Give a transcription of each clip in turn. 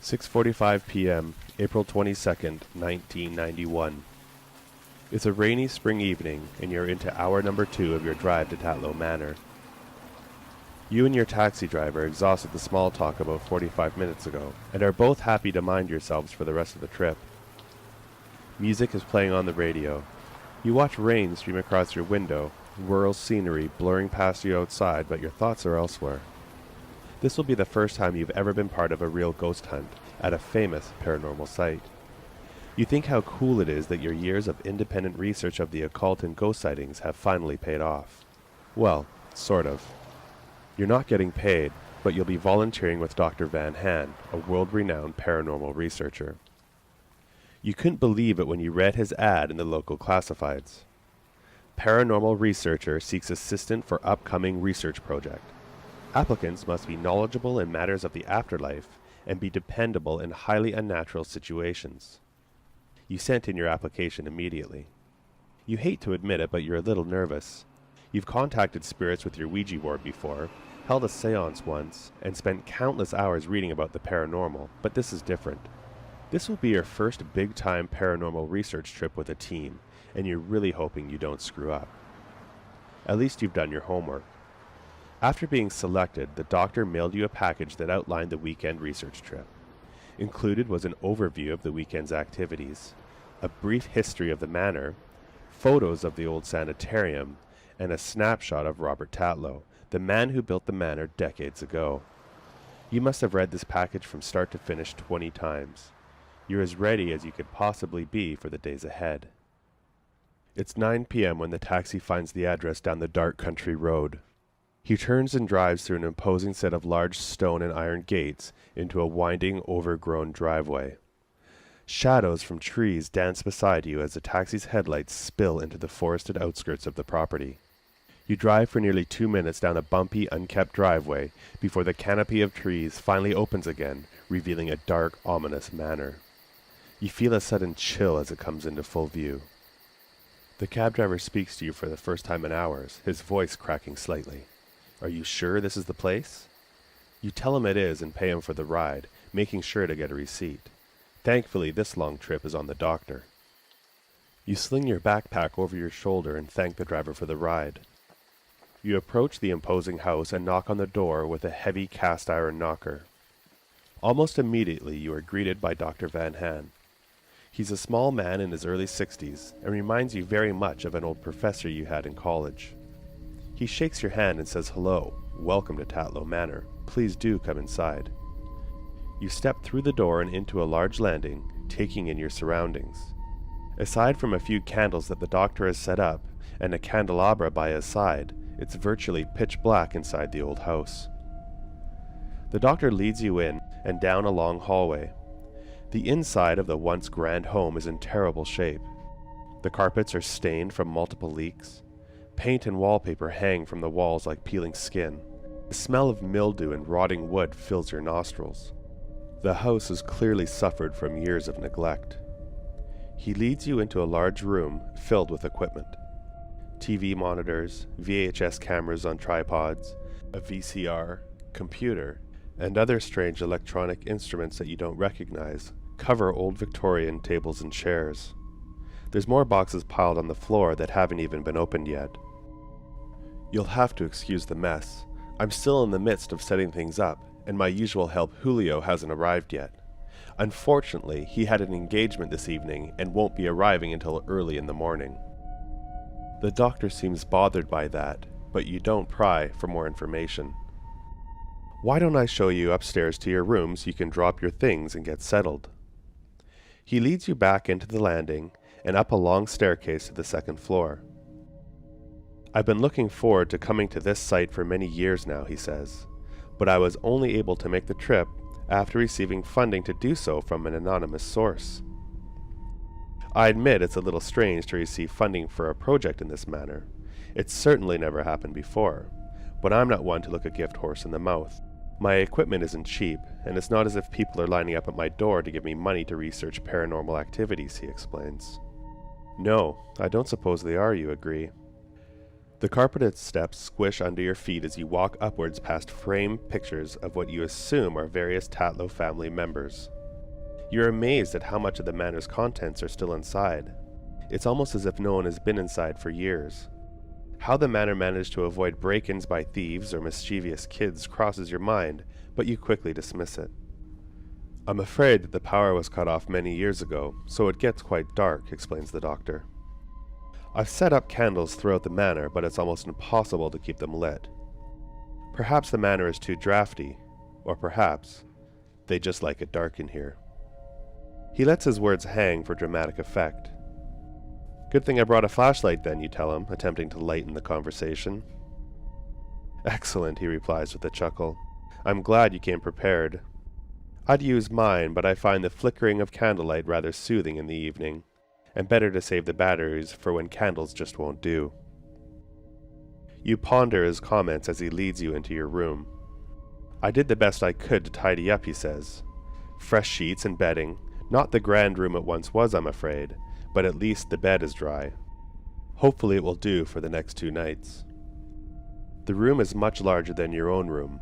6:45 p.m., April 22nd, 1991. It's a rainy spring evening, and you're into hour number 2 of your drive to Tatlow Manor. You and your taxi driver exhausted the small talk about 45 minutes ago, and are both happy to mind yourselves for the rest of the trip. Music is playing on the radio. You watch rain stream across your window, rural scenery blurring past you outside, but your thoughts are elsewhere. This will be the first time you've ever been part of a real ghost hunt at a famous paranormal site. You think how cool it is that your years of independent research of the occult and ghost sightings have finally paid off. Well, sort of. You're not getting paid, but you'll be volunteering with Dr. Van Han, a world-renowned paranormal researcher. You couldn't believe it when you read his ad in the local classifieds. Paranormal researcher seeks assistant for upcoming research project. Applicants must be knowledgeable in matters of the afterlife and be dependable in highly unnatural situations. You sent in your application immediately. You hate to admit it, but you're a little nervous. You've contacted spirits with your Ouija board before, held a seance once, and spent countless hours reading about the paranormal, but this is different. This will be your first big-time paranormal research trip with a team, and you're really hoping you don't screw up. At least you've done your homework. After being selected, the doctor mailed you a package that outlined the weekend research trip. Included was an overview of the weekend's activities, a brief history of the manor, photos of the old sanitarium, and a snapshot of Robert Tatlow, the man who built the manor decades ago. You must have read this package from start to finish 20 times. You're as ready as you could possibly be for the days ahead. It's 9 p.m. when the taxi finds the address down the dark country road. He turns and drives through an imposing set of large stone and iron gates into a winding, overgrown driveway. Shadows from trees dance beside you as the taxi's headlights spill into the forested outskirts of the property. You drive for nearly 2 minutes down a bumpy, unkept driveway before the canopy of trees finally opens again, revealing a dark, ominous manor. You feel a sudden chill as it comes into full view. The cab driver speaks to you for the first time in hours, his voice cracking slightly. Are you sure this is the place? You tell him it is and pay him for the ride, making sure to get a receipt. Thankfully, this long trip is on the doctor. You sling your backpack over your shoulder and thank the driver for the ride. You approach the imposing house and knock on the door with a heavy cast-iron knocker. Almost immediately, you are greeted by Dr. Van Han. He's a small man in his early 60s and reminds you very much of an old professor you had in college. He shakes your hand and says hello, welcome to Tatlow Manor. Please do come inside. You step through the door and into a large landing, taking in your surroundings. Aside from a few candles that the doctor has set up and a candelabra by his side, it's virtually pitch black inside the old house. The doctor leads you in and down a long hallway. The inside of the once grand home is in terrible shape. The carpets are stained from multiple leaks. Paint and wallpaper hang from the walls like peeling skin. The smell of mildew and rotting wood fills your nostrils. The house has clearly suffered from years of neglect. He leads you into a large room filled with equipment. TV monitors, VHS cameras on tripods, a VCR, computer, and other strange electronic instruments that you don't recognize cover old Victorian tables and chairs. There's more boxes piled on the floor that haven't even been opened yet. You'll have to excuse the mess. I'm still in the midst of setting things up, and my usual help Julio hasn't arrived yet. Unfortunately, he had an engagement this evening and won't be arriving until early in the morning. The doctor seems bothered by that, but you don't pry for more information. Why don't I show you upstairs to your room so you can drop your things and get settled? He leads you back into the landing and up a long staircase to the second floor. I've been looking forward to coming to this site for many years now, he says, but I was only able to make the trip after receiving funding to do so from an anonymous source. I admit it's a little strange to receive funding for a project in this manner. It's certainly never happened before, but I'm not one to look a gift horse in the mouth. My equipment isn't cheap, and it's not as if people are lining up at my door to give me money to research paranormal activities, he explains. No, I don't suppose they are, you agree. The carpeted steps squish under your feet as you walk upwards past framed pictures of what you assume are various Tatlow family members. You're amazed at how much of the manor's contents are still inside. It's almost as if no one has been inside for years. How the manor managed to avoid break-ins by thieves or mischievous kids crosses your mind, but you quickly dismiss it. "I'm afraid that the power was cut off many years ago, so it gets quite dark," explains the doctor. "I've set up candles throughout the manor, but it's almost impossible to keep them lit. Perhaps the manor is too drafty, or perhaps they just like it dark in here." He lets his words hang for dramatic effect. "Good thing I brought a flashlight then," you tell him, attempting to lighten the conversation. "Excellent," he replies with a chuckle. "I'm glad you came prepared. I'd use mine, but I find the flickering of candlelight rather soothing in the evening, and better to save the batteries for when candles just won't do." You ponder his comments as he leads you into your room. "I did the best I could to tidy up," he says. "Fresh sheets and bedding. Not the grand room it once was, I'm afraid, but at least the bed is dry. Hopefully it will do for the next 2 nights." The room is much larger than your own room,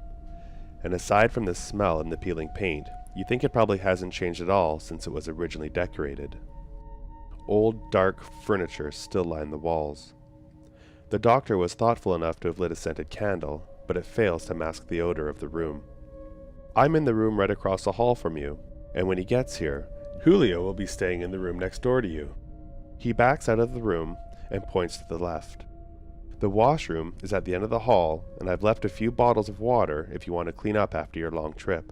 and aside from the smell and the peeling paint, you think it probably hasn't changed at all since it was originally decorated. Old, dark furniture still line the walls. The doctor was thoughtful enough to have lit a scented candle, but it fails to mask the odor of the room. "I'm in the room right across the hall from you, and when he gets here, Julio will be staying in the room next door to you." He backs out of the room and points to the left. "The washroom is at the end of the hall, and I've left a few bottles of water if you want to clean up after your long trip.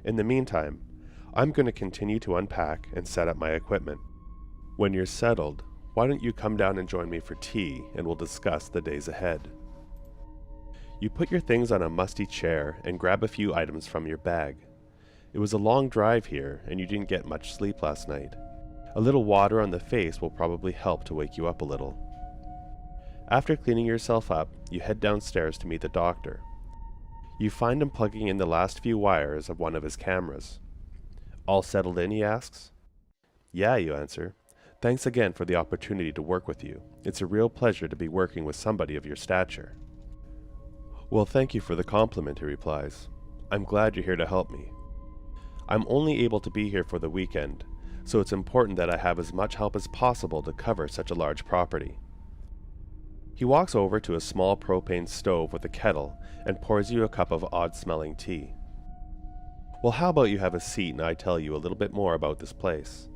In the meantime, I'm going to continue to unpack and set up my equipment. When you're settled, why don't you come down and join me for tea, and we'll discuss the days ahead." You put your things on a musty chair and grab a few items from your bag. It was a long drive here, and you didn't get much sleep last night. A little water on the face will probably help to wake you up a little. After cleaning yourself up, you head downstairs to meet the doctor. You find him plugging in the last few wires of one of his cameras. "All settled in?" he asks. "Yeah," you answer. "Thanks again for the opportunity to work with you. It's a real pleasure to be working with somebody of your stature." "Well, thank you for the compliment," he replies. "I'm glad you're here to help me. I'm only able to be here for the weekend, so it's important that I have as much help as possible to cover such a large property." He walks over to a small propane stove with a kettle and pours you a cup of odd-smelling tea. "Well, how about you have a seat and I tell you a little bit more about this place?"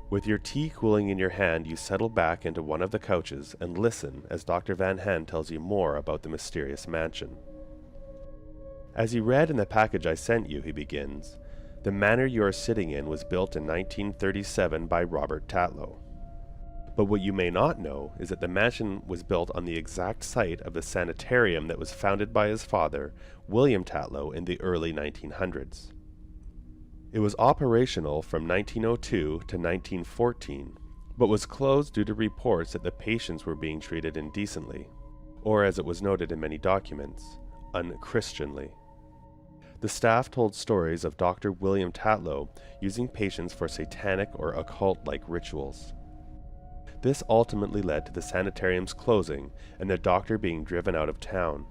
With your tea cooling in your hand, you settle back into one of the couches and listen as Dr. Van Hand tells you more about the mysterious mansion. "As you read in the package I sent you," he begins, "the manor you are sitting in was built in 1937 by Robert Tatlow. But what you may not know is that the mansion was built on the exact site of the sanitarium that was founded by his father, William Tatlow, in the early 1900s. It was operational from 1902 to 1914, but was closed due to reports that the patients were being treated indecently, or as it was noted in many documents, unchristianly. The staff told stories of Dr. William Tatlow using patients for satanic or occult-like rituals. This ultimately led to the sanitarium's closing and the doctor being driven out of town.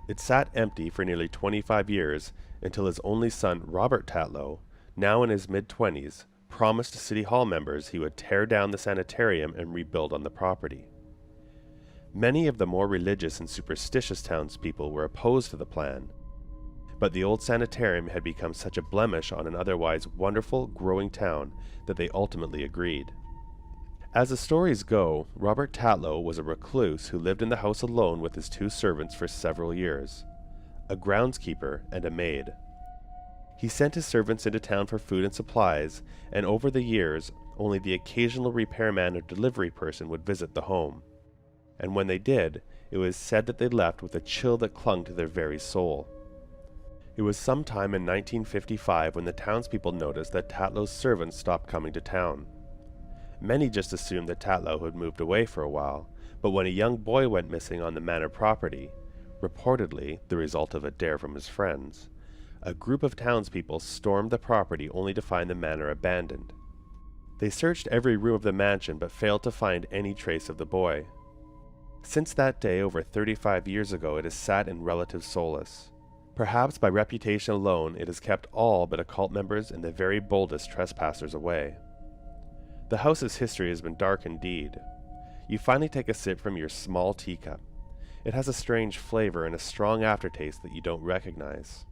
It sat empty for nearly 25 years until his only son, Robert Tatlow, now in his mid-20s, promised City Hall members he would tear down the sanitarium and rebuild on the property. Many of the more religious and superstitious townspeople were opposed to the plan, but the old sanitarium had become such a blemish on an otherwise wonderful, growing town that they ultimately agreed. As the stories go, Robert Tatlow was a recluse who lived in the house alone with his 2 servants for several years, a groundskeeper and a maid. He sent his servants into town for food and supplies, and over the years, only the occasional repairman or delivery person would visit the home. And when they did, it was said that they left with a chill that clung to their very soul. It was sometime in 1955 when the townspeople noticed that Tatlow's servants stopped coming to town. Many just assumed that Tatlow had moved away for a while, but when a young boy went missing on the manor property, reportedly the result of a dare from his friends, a group of townspeople stormed the property only to find the manor abandoned. They searched every room of the mansion but failed to find any trace of the boy. Since that day over 35 years ago, it has sat in relative solace. Perhaps by reputation alone, it has kept all but occult members and the very boldest trespassers away. The house's history has been dark indeed. You finally take a sip from your small teacup. It has a strange flavor and a strong aftertaste that you don't recognize.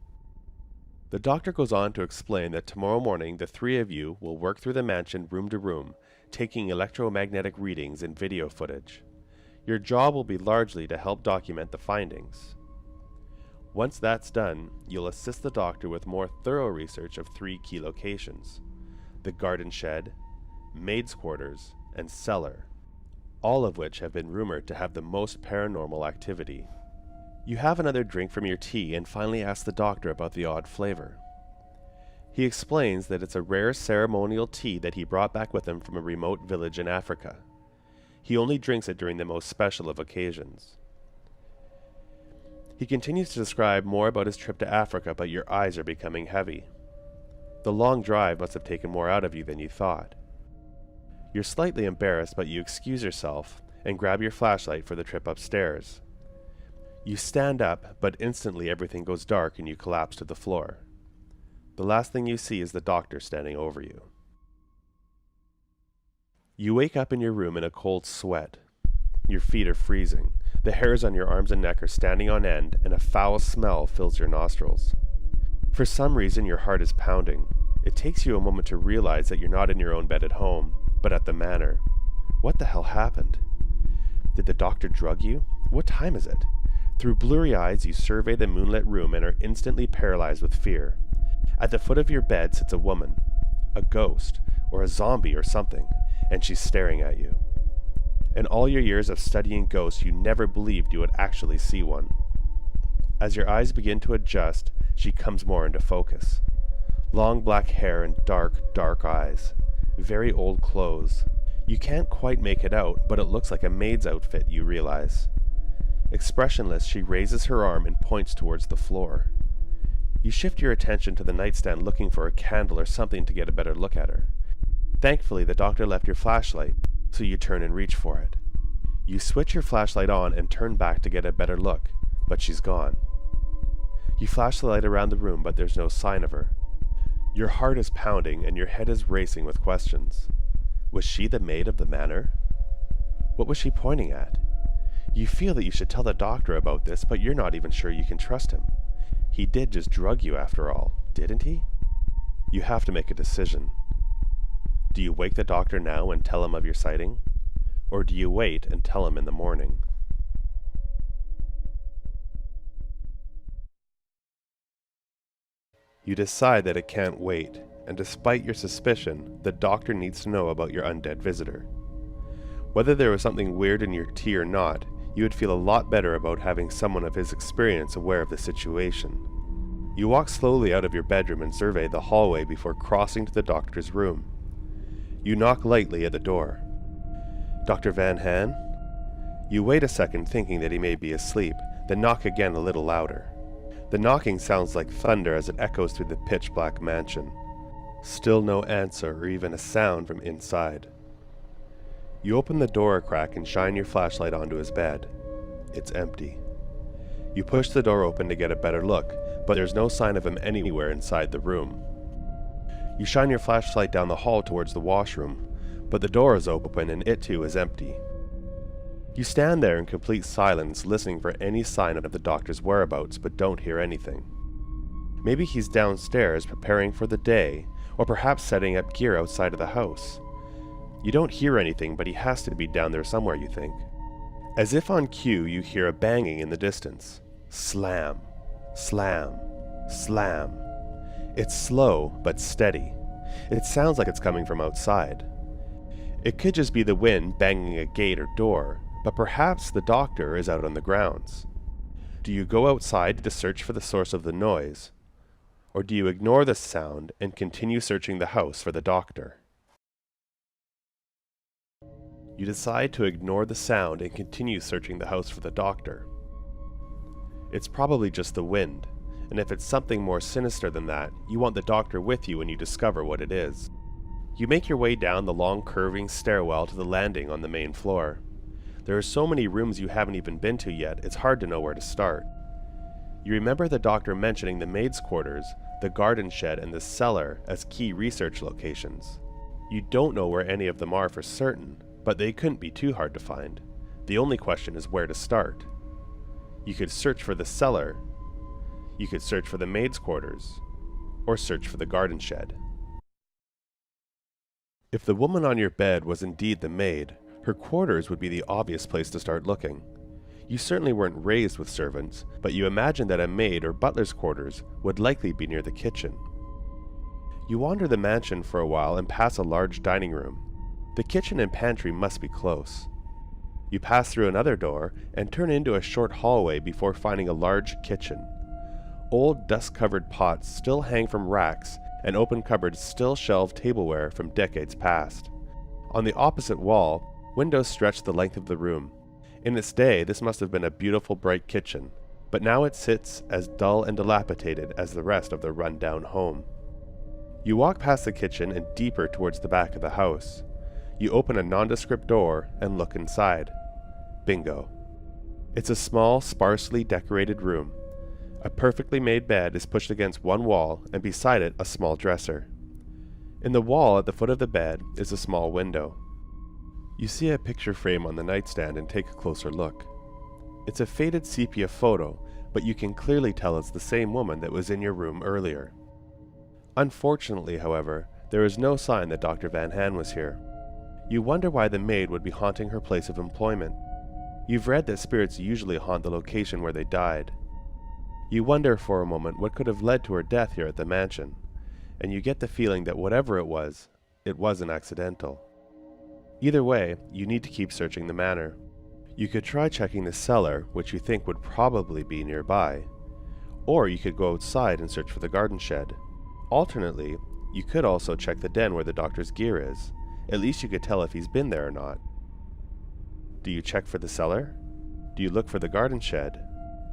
The doctor goes on to explain that tomorrow morning the three of you will work through the mansion room to room, taking electromagnetic readings and video footage. Your job will be largely to help document the findings. Once that's done, you'll assist the doctor with more thorough research of three key locations: the garden shed, maid's quarters, and cellar, all of which have been rumored to have the most paranormal activity. You have another drink from your tea and finally ask the doctor about the odd flavor. He explains that it's a rare ceremonial tea that he brought back with him from a remote village in Africa. He only drinks it during the most special of occasions. He continues to describe more about his trip to Africa, but your eyes are becoming heavy. The long drive must have taken more out of you than you thought. You're slightly embarrassed, but you excuse yourself and grab your flashlight for the trip upstairs. You stand up, but instantly everything goes dark and you collapse to the floor. The last thing you see is the doctor standing over you. You wake up in your room in a cold sweat. Your feet are freezing. The hairs on your arms and neck are standing on end, and a foul smell fills your nostrils. For some reason, your heart is pounding. It takes you a moment to realize that you're not in your own bed at home, but at the manor. What the hell happened? Did the doctor drug you? What time is it? Through blurry eyes, you survey the moonlit room and are instantly paralyzed with fear. At the foot of your bed sits a woman, a ghost, or a zombie or something, and she's staring at you. In all your years of studying ghosts, you never believed you would actually see one. As your eyes begin to adjust, she comes more into focus. Long black hair and dark, dark eyes. Very old clothes. You can't quite make it out, but it looks like a maid's outfit, you realize. Expressionless, she raises her arm and points towards the floor. You shift your attention to the nightstand looking for a candle or something to get a better look at her. Thankfully, the doctor left your flashlight, so you turn and reach for it. You switch your flashlight on and turn back to get a better look, but she's gone. You flash the light around the room, but there's no sign of her. Your heart is pounding and your head is racing with questions. Was she the maid of the manor? What was she pointing at? You feel that you should tell the doctor about this, but you're not even sure you can trust him. He did just drug you after all, didn't he? You have to make a decision. Do you wake the doctor now and tell him of your sighting? Or do you wait and tell him in the morning? You decide that it can't wait, and despite your suspicion, the doctor needs to know about your undead visitor. Whether there was something weird in your tea or not, you would feel a lot better about having someone of his experience aware of the situation. You walk slowly out of your bedroom and survey the hallway before crossing to the doctor's room. You knock lightly at the door. Dr. Van Han? You wait a second thinking that he may be asleep, then knock again a little louder. The knocking sounds like thunder as it echoes through the pitch-black mansion. Still no answer or even a sound from inside. You open the door a crack and shine your flashlight onto his bed. It's empty. You push the door open to get a better look, but there's no sign of him anywhere inside the room. You shine your flashlight down the hall towards the washroom, but the door is open and it too is empty. You stand there in complete silence, listening for any sign of the doctor's whereabouts, but don't hear anything. Maybe he's downstairs preparing for the day, or perhaps setting up gear outside of the house. You don't hear anything, but he has to be down there somewhere, you think. As if on cue, you hear a banging in the distance. Slam, slam, slam. It's slow, but steady. It sounds like it's coming from outside. It could just be the wind banging a gate or door, but perhaps the doctor is out on the grounds. Do you go outside to search for the source of the noise? Or do you ignore the sound and continue searching the house for the doctor? You decide to ignore the sound and continue searching the house for the doctor. It's probably just the wind, and if it's something more sinister than that, you want the doctor with you when you discover what it is. You make your way down the long curving stairwell to the landing on the main floor. There are so many rooms you haven't even been to yet, it's hard to know where to start. You remember the doctor mentioning the maid's quarters, the garden shed, and the cellar as key research locations. You don't know where any of them are for certain, but they couldn't be too hard to find. The only question is where to start. You could search for the cellar, you could search for the maid's quarters, or search for the garden shed. If the woman on your bed was indeed the maid, her quarters would be the obvious place to start looking. You certainly weren't raised with servants, but you imagined that a maid or butler's quarters would likely be near the kitchen. You wander the mansion for a while and pass a large dining room. The kitchen and pantry must be close. You pass through another door and turn into a short hallway before finding a large kitchen. Old dust-covered pots still hang from racks, and open cupboards still shelve tableware from decades past. On the opposite wall, windows stretch the length of the room. In its day, this must have been a beautiful bright kitchen, but now it sits as dull and dilapidated as the rest of the run-down home. You walk past the kitchen and deeper towards the back of the house. You open a nondescript door and look inside. Bingo. It's a small, sparsely decorated room. A perfectly made bed is pushed against one wall, and beside it a small dresser. In the wall at the foot of the bed is a small window. You see a picture frame on the nightstand and take a closer look. It's a faded sepia photo, but you can clearly tell it's the same woman that was in your room earlier. Unfortunately, however, there is no sign that Dr. Van Han was here. You wonder why the maid would be haunting her place of employment. You've read that spirits usually haunt the location where they died. You wonder for a moment what could have led to her death here at the mansion, and you get the feeling that whatever it wasn't accidental. Either way, you need to keep searching the manor. You could try checking the cellar, which you think would probably be nearby, or you could go outside and search for the garden shed. Alternately, you could also check the den where the doctor's gear is. At least you could tell if he's been there or not. Do you check for the cellar? Do you look for the garden shed?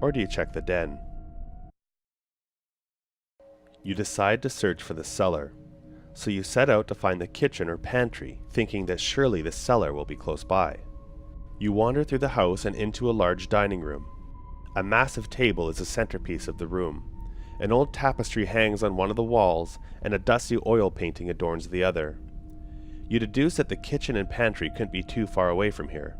Or do you check the den? You decide to search for the cellar, so you set out to find the kitchen or pantry, thinking that surely the cellar will be close by. You wander through the house and into a large dining room. A massive table is the centerpiece of the room. An old tapestry hangs on one of the walls, and a dusty oil painting adorns the other. You deduce that the kitchen and pantry couldn't be too far away from here.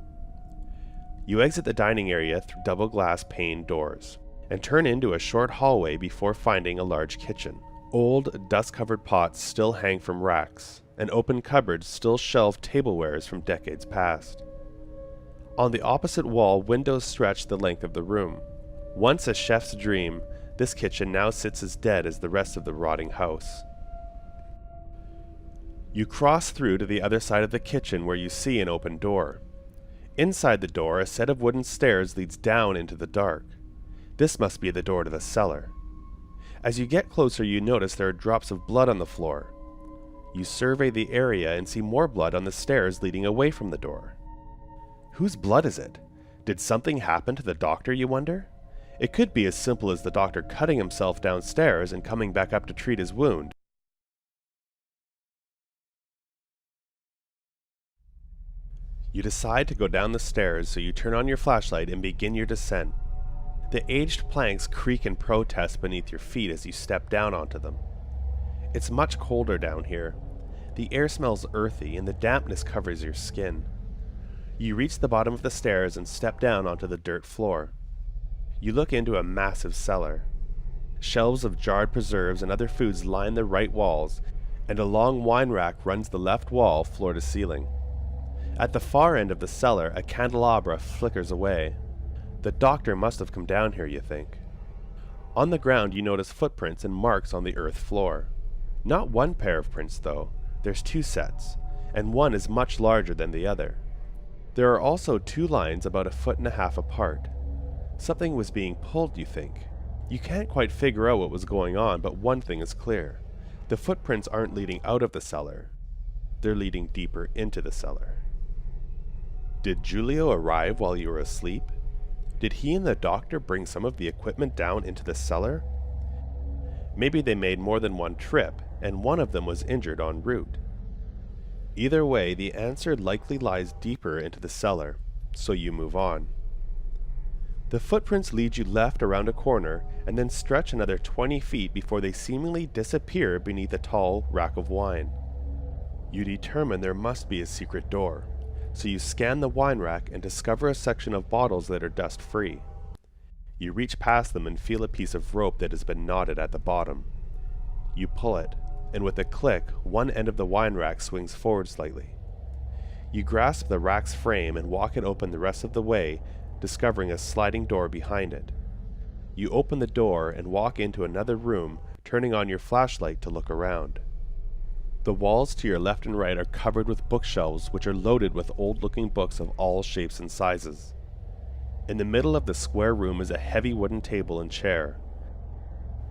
You exit the dining area through double glass pane doors, and turn into a short hallway before finding a large kitchen. Old, dust-covered pots still hang from racks, and open cupboards still shelve tablewares from decades past. On the opposite wall, windows stretch the length of the room. Once a chef's dream, this kitchen now sits as dead as the rest of the rotting house. You cross through to the other side of the kitchen where you see an open door. Inside the door, a set of wooden stairs leads down into the dark. This must be the door to the cellar. As you get closer, you notice there are drops of blood on the floor. You survey the area and see more blood on the stairs leading away from the door. Whose blood is it? Did something happen to the doctor, you wonder? It could be as simple as the doctor cutting himself downstairs and coming back up to treat his wound. You decide to go down the stairs, so you turn on your flashlight and begin your descent. The aged planks creak in protest beneath your feet as you step down onto them. It's much colder down here. The air smells earthy and the dampness covers your skin. You reach the bottom of the stairs and step down onto the dirt floor. You look into a massive cellar. Shelves of jarred preserves and other foods line the right walls, and a long wine rack runs the left wall floor to ceiling. At the far end of the cellar, a candelabra flickers away. The doctor must have come down here, you think. On the ground, you notice footprints and marks on the earth floor. Not one pair of prints, though. There's two sets, and one is much larger than the other. There are also two lines about 1.5 feet apart. Something was being pulled, you think. You can't quite figure out what was going on, but one thing is clear. The footprints aren't leading out of the cellar. They're leading deeper into the cellar. Did Julio arrive while you were asleep? Did he and the doctor bring some of the equipment down into the cellar? Maybe they made more than one trip, and one of them was injured en route. Either way, the answer likely lies deeper into the cellar, so you move on. The footprints lead you left around a corner and then stretch another 20 feet before they seemingly disappear beneath a tall rack of wine. You determine there must be a secret door, so you scan the wine rack and discover a section of bottles that are dust-free. You reach past them and feel a piece of rope that has been knotted at the bottom. You pull it, and with a click, one end of the wine rack swings forward slightly. You grasp the rack's frame and walk it open the rest of the way, discovering a sliding door behind it. You open the door and walk into another room, turning on your flashlight to look around. The walls to your left and right are covered with bookshelves which are loaded with old-looking books of all shapes and sizes. In the middle of the square room is a heavy wooden table and chair.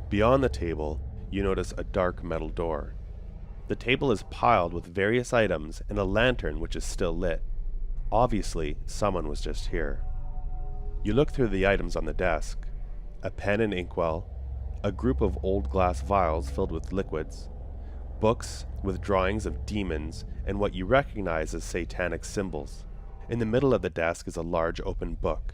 Beyond the table, you notice a dark metal door. The table is piled with various items and a lantern which is still lit. Obviously, someone was just here. You look through the items on the desk. A pen and inkwell, a group of old glass vials filled with liquids, books with drawings of demons and what you recognize as satanic symbols. In the middle of the desk is a large open book.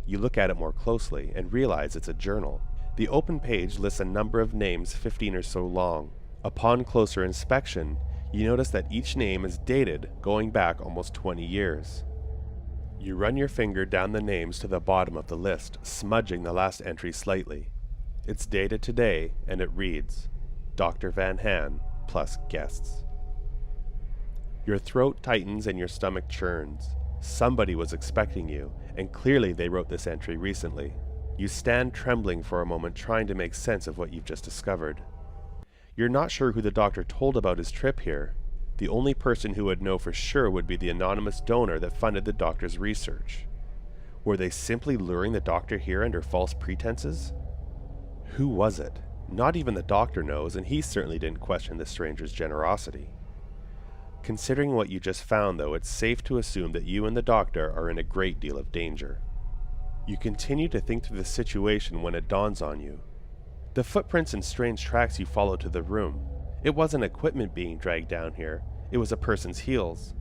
You look at it more closely and realize it's a journal. The open page lists a number of names 15 or so long. Upon closer inspection, you notice that each name is dated going back almost 20 years. You run your finger down the names to the bottom of the list, smudging the last entry slightly. It's dated today, and it reads, Dr. Van Han plus guests. Your throat tightens and your stomach churns. Somebody was expecting you, and clearly they wrote this entry recently. You stand trembling for a moment, trying to make sense of what you've just discovered. You're not sure who the doctor told about his trip here. The only person who would know for sure would be the anonymous donor that funded the doctor's research. Were they simply luring the doctor here under false pretenses? Who was it? Not even the doctor knows, and he certainly didn't question the stranger's generosity. Considering what you just found, though, it's safe to assume that you and the doctor are in a great deal of danger. You continue to think through the situation when it dawns on you. The footprints and strange tracks you follow to the room. It wasn't equipment being dragged down here, it was a person's heels.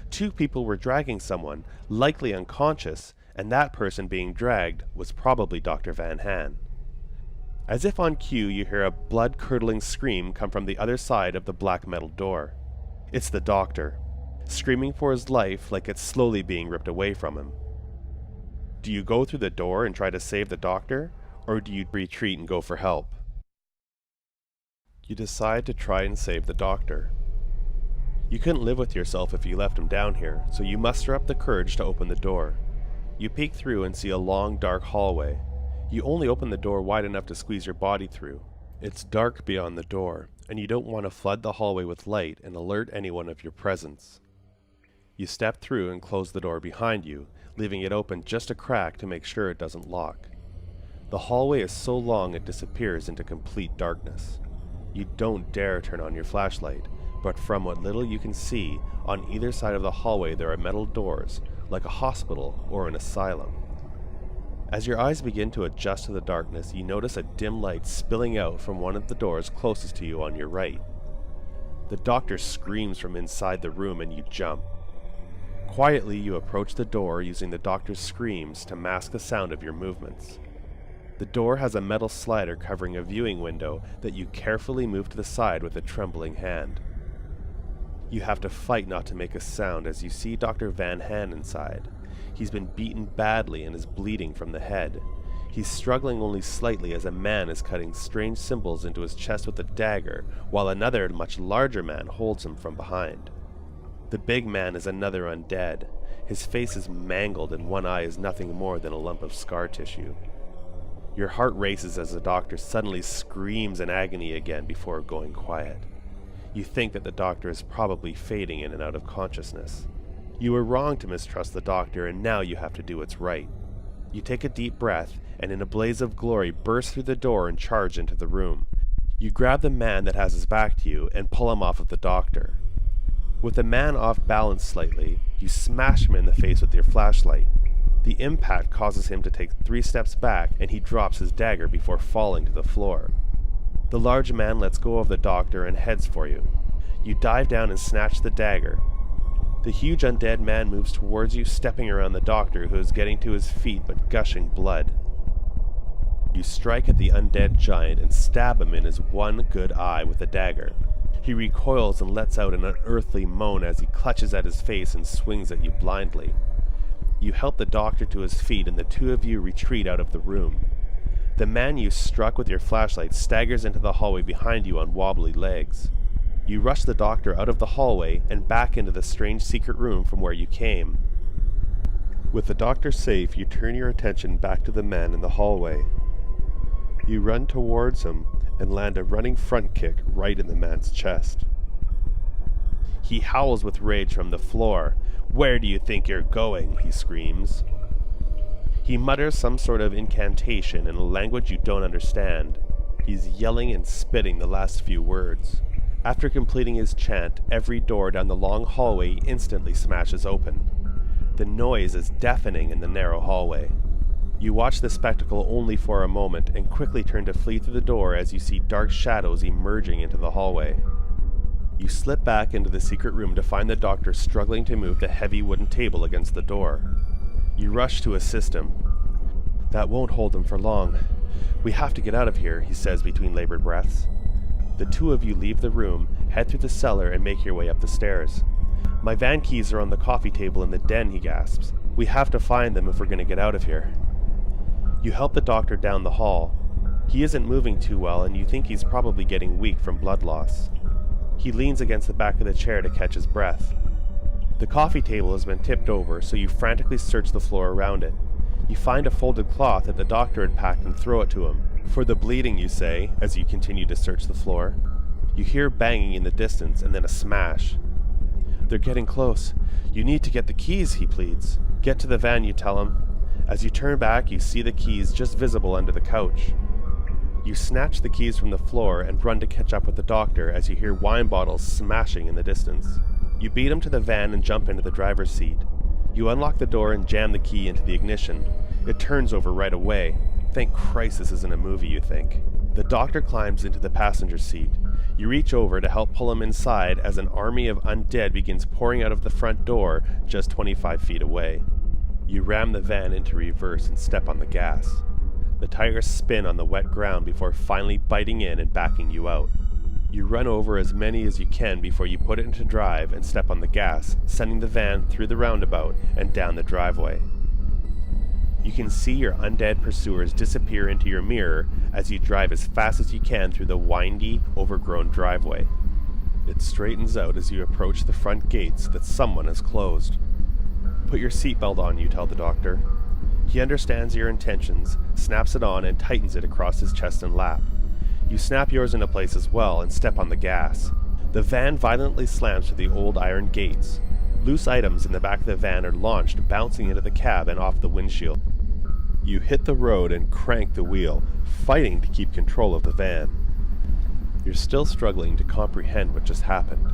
Two people were dragging someone, likely unconscious, and that person being dragged was probably Dr. Van Han. As if on cue, you hear a blood-curdling scream come from the other side of the black metal door. It's the doctor, screaming for his life like it's slowly being ripped away from him. Do you go through the door and try to save the doctor, or do you retreat and go for help? You decide to try and save the doctor. You couldn't live with yourself if you left him down here, so you muster up the courage to open the door. You peek through and see a long, dark hallway. You only open the door wide enough to squeeze your body through. It's dark beyond the door, and you don't want to flood the hallway with light and alert anyone of your presence. You step through and close the door behind you, leaving it open just a crack to make sure it doesn't lock. The hallway is so long it disappears into complete darkness. You don't dare turn on your flashlight, but from what little you can see, on either side of the hallway there are metal doors, like a hospital or an asylum. As your eyes begin to adjust to the darkness, you notice a dim light spilling out from one of the doors closest to you on your right. The doctor screams from inside the room and you jump. Quietly, you approach the door using the doctor's screams to mask the sound of your movements. The door has a metal slider covering a viewing window that you carefully move to the side with a trembling hand. You have to fight not to make a sound as you see Dr. Van Han inside. He's been beaten badly and is bleeding from the head. He's struggling only slightly as a man is cutting strange symbols into his chest with a dagger, while another, much larger man holds him from behind. The big man is another undead. His face is mangled and one eye is nothing more than a lump of scar tissue. Your heart races as the doctor suddenly screams in agony again before going quiet. You think that the doctor is probably fading in and out of consciousness. You were wrong to mistrust the doctor, and now you have to do what's right. You take a deep breath, and in a blaze of glory burst through the door and charge into the room. You grab the man that has his back to you and pull him off of the doctor. With the man off balance slightly, you smash him in the face with your flashlight. The impact causes him to take 3 steps back, and he drops his dagger before falling to the floor. The large man lets go of the doctor and heads for you. You dive down and snatch the dagger. The huge undead man moves towards you, stepping around the doctor, who is getting to his feet but gushing blood. You strike at the undead giant and stab him in his one good eye with a dagger. He recoils and lets out an unearthly moan as he clutches at his face and swings at you blindly. You help the doctor to his feet and the two of you retreat out of the room. The man you struck with your flashlight staggers into the hallway behind you on wobbly legs. You rush the doctor out of the hallway and back into the strange secret room from where you came. With the doctor safe, you turn your attention back to the man in the hallway. You run towards him and land a running front kick right in the man's chest. He howls with rage from the floor. "Where do you think you're going?" he screams. He mutters some sort of incantation in a language you don't understand. He's yelling and spitting the last few words. After completing his chant, every door down the long hallway instantly smashes open. The noise is deafening in the narrow hallway. You watch the spectacle only for a moment and quickly turn to flee through the door as you see dark shadows emerging into the hallway. You slip back into the secret room to find the doctor struggling to move the heavy wooden table against the door. You rush to assist him. "That won't hold him for long. We have to get out of here," he says between labored breaths. The two of you leave the room, head through the cellar, and make your way up the stairs. "My van keys are on the coffee table in the den," he gasps. "We have to find them if we're going to get out of here." You help the doctor down the hall. He isn't moving too well, and you think he's probably getting weak from blood loss. He leans against the back of the chair to catch his breath. The coffee table has been tipped over, so you frantically search the floor around it. You find a folded cloth that the doctor had packed and throw it to him. "For the bleeding," you say, as you continue to search the floor. You hear banging in the distance, and then a smash. "They're getting close. You need to get the keys," he pleads. "Get to the van," you tell him. As you turn back, you see the keys just visible under the couch. You snatch the keys from the floor and run to catch up with the doctor as you hear wine bottles smashing in the distance. You beat him to the van and jump into the driver's seat. You unlock the door and jam the key into the ignition. It turns over right away. Thank Christ this isn't a movie, you think. The doctor climbs into the passenger seat. You reach over to help pull him inside as an army of undead begins pouring out of the front door just 25 feet away. You ram the van into reverse and step on the gas. The tires spin on the wet ground before finally biting in and backing you out. You run over as many as you can before you put it into drive and step on the gas, sending the van through the roundabout and down the driveway. You can see your undead pursuers disappear into your mirror as you drive as fast as you can through the windy, overgrown driveway. It straightens out as you approach the front gates that someone has closed. "Put your seatbelt on," you tell the doctor. He understands your intentions, snaps it on, and tightens it across his chest and lap. You snap yours into place as well and step on the gas. The van violently slams through the old iron gates. Loose items in the back of the van are launched, bouncing into the cab and off the windshield. You hit the road and crank the wheel, fighting to keep control of the van. You're still struggling to comprehend what just happened,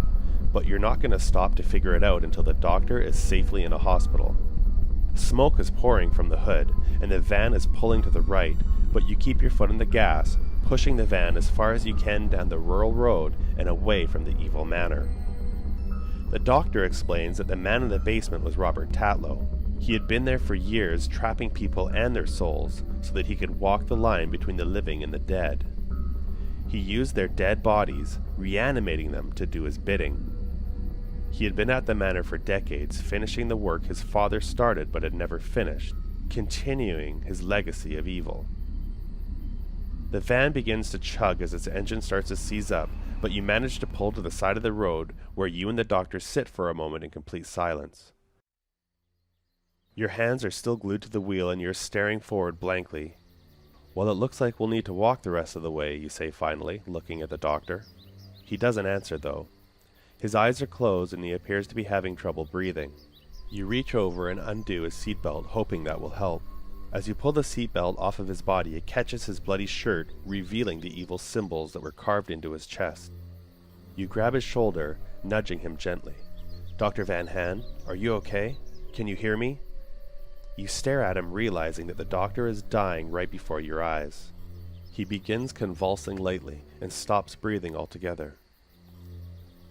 but you're not going to stop to figure it out until the doctor is safely in a hospital. Smoke is pouring from the hood, and the van is pulling to the right, but you keep your foot on the gas, pushing the van as far as you can down the rural road and away from the evil manor. The doctor explains that the man in the basement was Robert Tatlow. He had been there for years, trapping people and their souls, so that he could walk the line between the living and the dead. He used their dead bodies, reanimating them to do his bidding. He had been at the manor for decades, finishing the work his father started but had never finished, continuing his legacy of evil. The van begins to chug as its engine starts to seize up, but you manage to pull to the side of the road where you and the doctor sit for a moment in complete silence. Your hands are still glued to the wheel and you're staring forward blankly. "Well, it looks like we'll need to walk the rest of the way," you say finally, looking at the doctor. He doesn't answer, though. His eyes are closed and he appears to be having trouble breathing. You reach over and undo his seatbelt, hoping that will help. As you pull the seatbelt off of his body, it catches his bloody shirt, revealing the evil symbols that were carved into his chest. You grab his shoulder, nudging him gently. "Dr. Van Han, are you okay? Can you hear me?" You stare at him, realizing that the doctor is dying right before your eyes. He begins convulsing lightly and stops breathing altogether.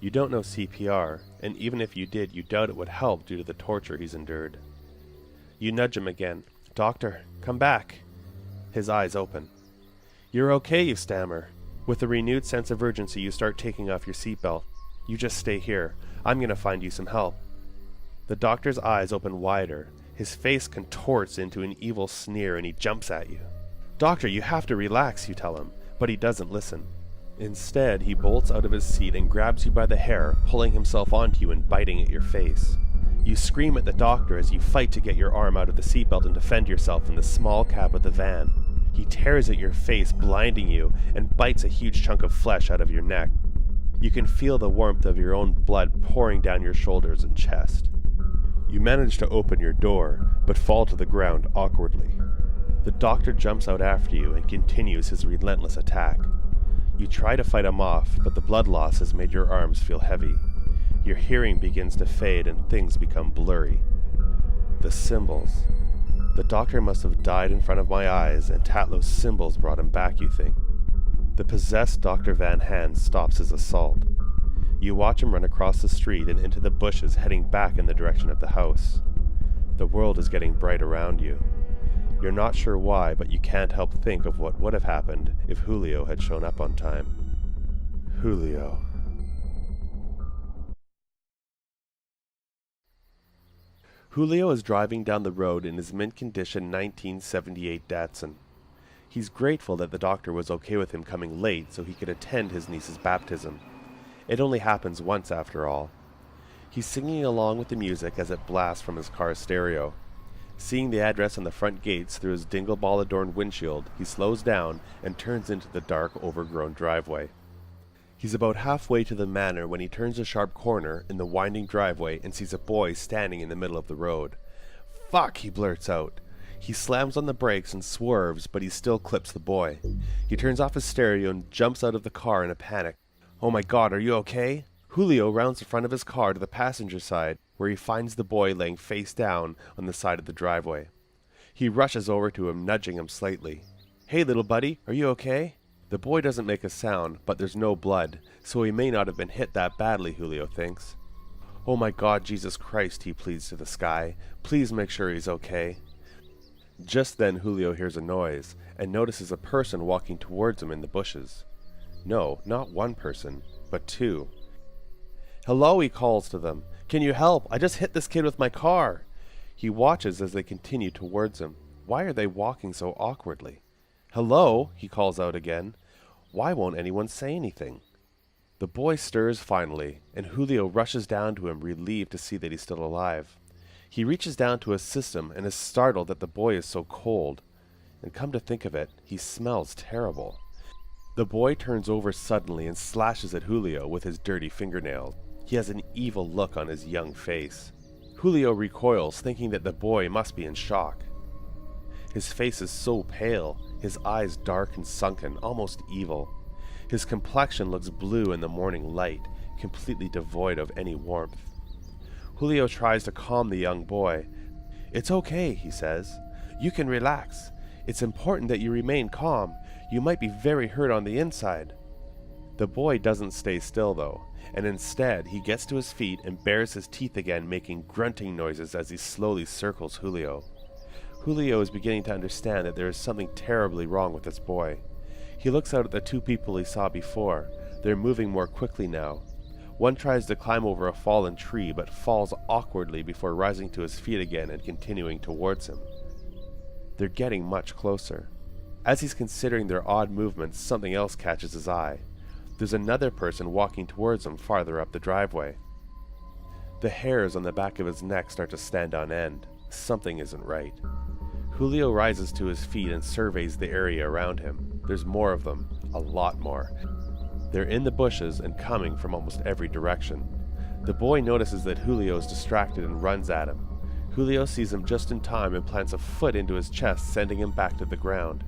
You don't know CPR, and even if you did, you doubt it would help due to the torture he's endured. You nudge him again. "Doctor, come back." His eyes open. "You're okay," you stammer. With a renewed sense of urgency, you start taking off your seatbelt. "You just stay here. I'm going to find you some help." The doctor's eyes open wider. His face contorts into an evil sneer and he jumps at you. "Doctor, you have to relax," you tell him, but he doesn't listen. Instead, he bolts out of his seat and grabs you by the hair, pulling himself onto you and biting at your face. You scream at the doctor as you fight to get your arm out of the seatbelt and defend yourself in the small cab of the van. He tears at your face, blinding you, and bites a huge chunk of flesh out of your neck. You can feel the warmth of your own blood pouring down your shoulders and chest. You manage to open your door, but fall to the ground awkwardly. The doctor jumps out after you and continues his relentless attack. You try to fight him off, but the blood loss has made your arms feel heavy. Your hearing begins to fade and things become blurry. The symbols. The doctor must have died in front of my eyes, and Tatlow's symbols brought him back, you think. The possessed Dr. Van Hand stops his assault. You watch him run across the street and into the bushes, heading back in the direction of the house. The world is getting bright around you. You're not sure why, but you can't help think of what would have happened if Julio had shown up on time. Julio. Julio is driving down the road in his mint-condition 1978 Datsun. He's grateful that the doctor was okay with him coming late so he could attend his niece's baptism. It only happens once after all. He's singing along with the music as it blasts from his car stereo. Seeing the address on the front gates through his dingle-ball-adorned windshield, he slows down and turns into the dark, overgrown driveway. He's about halfway to the manor when he turns a sharp corner in the winding driveway and sees a boy standing in the middle of the road. "Fuck!" he blurts out. He slams on the brakes and swerves, but he still clips the boy. He turns off his stereo and jumps out of the car in a panic. "Oh my God, are you okay?" Julio rounds the front of his car to the passenger side, where he finds the boy laying face down on the side of the driveway. He rushes over to him, nudging him slightly. "Hey, little buddy, are you okay?" The boy doesn't make a sound, but there's no blood, so he may not have been hit that badly, Julio thinks. "Oh my God, Jesus Christ," he pleads to the sky. "Please make sure he's okay." Just then Julio hears a noise, and notices a person walking towards him in the bushes. No, not one person, but two. "Hello," he calls to them. "Can you help? I just hit this kid with my car." He watches as they continue towards him. Why are they walking so awkwardly? "Hello," he calls out again. Why won't anyone say anything? The boy stirs finally, and Julio rushes down to him, relieved to see that he's still alive. He reaches down to assist him and is startled that the boy is so cold. And come to think of it, he smells terrible. The boy turns over suddenly and slashes at Julio with his dirty fingernails. He has an evil look on his young face. Julio recoils, thinking that the boy must be in shock. His face is so pale, his eyes dark and sunken, almost evil. His complexion looks blue in the morning light, completely devoid of any warmth. Julio tries to calm the young boy. "It's okay," he says. "You can relax. It's important that you remain calm. You might be very hurt on the inside." The boy doesn't stay still, though, and instead he gets to his feet and bares his teeth again, making grunting noises as he slowly circles Julio. Julio is beginning to understand that there is something terribly wrong with this boy. He looks out at the two people he saw before. They're moving more quickly now. One tries to climb over a fallen tree, but falls awkwardly before rising to his feet again and continuing towards him. They're getting much closer. As he's considering their odd movements, something else catches his eye. There's another person walking towards him farther up the driveway. The hairs on the back of his neck start to stand on end. Something isn't right. Julio rises to his feet and surveys the area around him. There's more of them, a lot more. They're in the bushes and coming from almost every direction. The boy notices that Julio is distracted and runs at him. Julio sees him just in time and plants a foot into his chest, sending him back to the ground.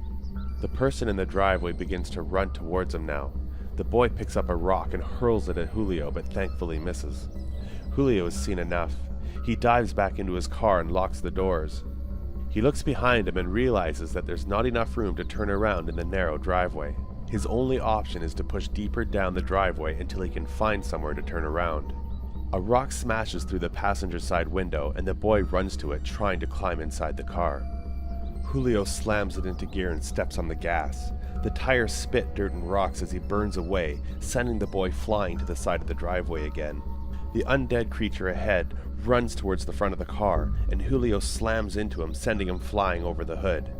The person in the driveway begins to run towards him now. The boy picks up a rock and hurls it at Julio, but thankfully misses. Julio has seen enough. He dives back into his car and locks the doors. He looks behind him and realizes that there's not enough room to turn around in the narrow driveway. His only option is to push deeper down the driveway until he can find somewhere to turn around. A rock smashes through the passenger side window and the boy runs to it, trying to climb inside the car. Julio slams it into gear and steps on the gas. The tires spit dirt and rocks as he burns away, sending the boy flying to the side of the driveway again. The undead creature ahead runs towards the front of the car, and Julio slams into him, sending him flying over the hood.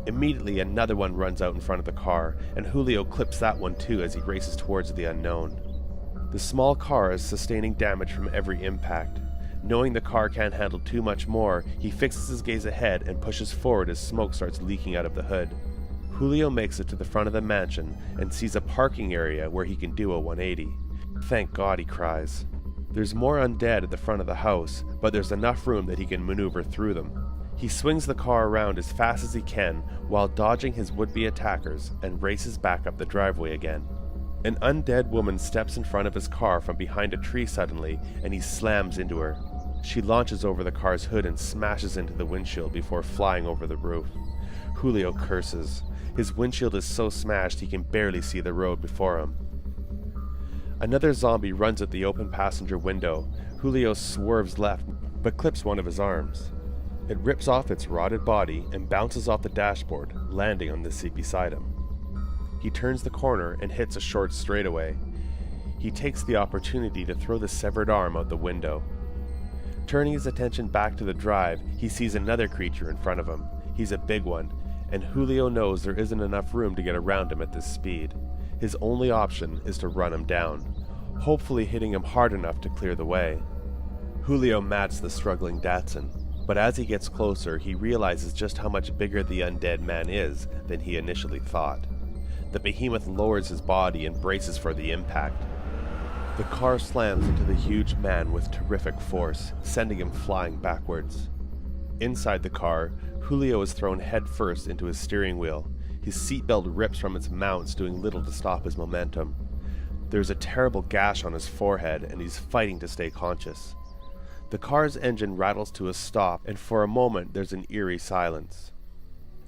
Immediately, another one runs out in front of the car, and Julio clips that one too as he races towards the unknown. The small car is sustaining damage from every impact. Knowing the car can't handle too much more, he fixes his gaze ahead and pushes forward as smoke starts leaking out of the hood. Julio makes it to the front of the mansion and sees a parking area where he can do a 180. Thank God, he cries. There's more undead at the front of the house, but there's enough room that he can maneuver through them. He swings the car around as fast as he can while dodging his would-be attackers and races back up the driveway again. An undead woman steps in front of his car from behind a tree suddenly, and he slams into her. She launches over the car's hood and smashes into the windshield before flying over the roof. Julio curses. His windshield is so smashed he can barely see the road before him. Another zombie runs at the open passenger window. Julio swerves left, but clips one of his arms. It rips off its rotted body and bounces off the dashboard, landing on the seat beside him. He turns the corner and hits a short straightaway. He takes the opportunity to throw the severed arm out the window. Turning his attention back to the drive, he sees another creature in front of him. He's a big one, and Julio knows there isn't enough room to get around him at this speed. His only option is to run him down, hopefully hitting him hard enough to clear the way. Julio mats the struggling Datsun, but as he gets closer, he realizes just how much bigger the undead man is than he initially thought. The behemoth lowers his body and braces for the impact. The car slams into the huge man with terrific force, sending him flying backwards. Inside the car, Julio is thrown headfirst into his steering wheel. His seatbelt rips from its mounts, doing little to stop his momentum. There's a terrible gash on his forehead, and he's fighting to stay conscious. The car's engine rattles to a stop, and for a moment there's an eerie silence.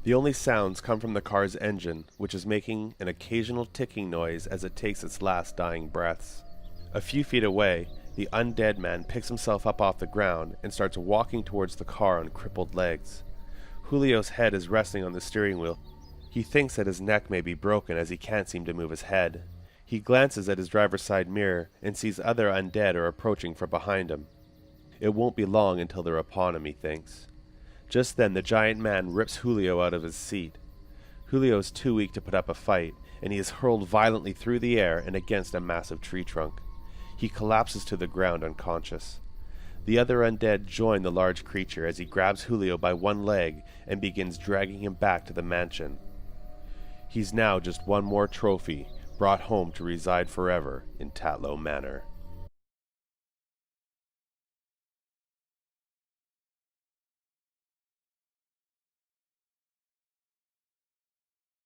The only sounds come from the car's engine, which is making an occasional ticking noise as it takes its last dying breaths. A few feet away, the undead man picks himself up off the ground and starts walking towards the car on crippled legs. Julio's head is resting on the steering wheel. He thinks that his neck may be broken as he can't seem to move his head. He glances at his driver's side mirror and sees other undead are approaching from behind him. It won't be long until they're upon him, he thinks. Just then the giant man rips Julio out of his seat. Julio is too weak to put up a fight, and he is hurled violently through the air and against a massive tree trunk. He collapses to the ground unconscious. The other undead join the large creature as he grabs Julio by one leg and begins dragging him back to the mansion. He's now just one more trophy, brought home to reside forever in Tatlow Manor.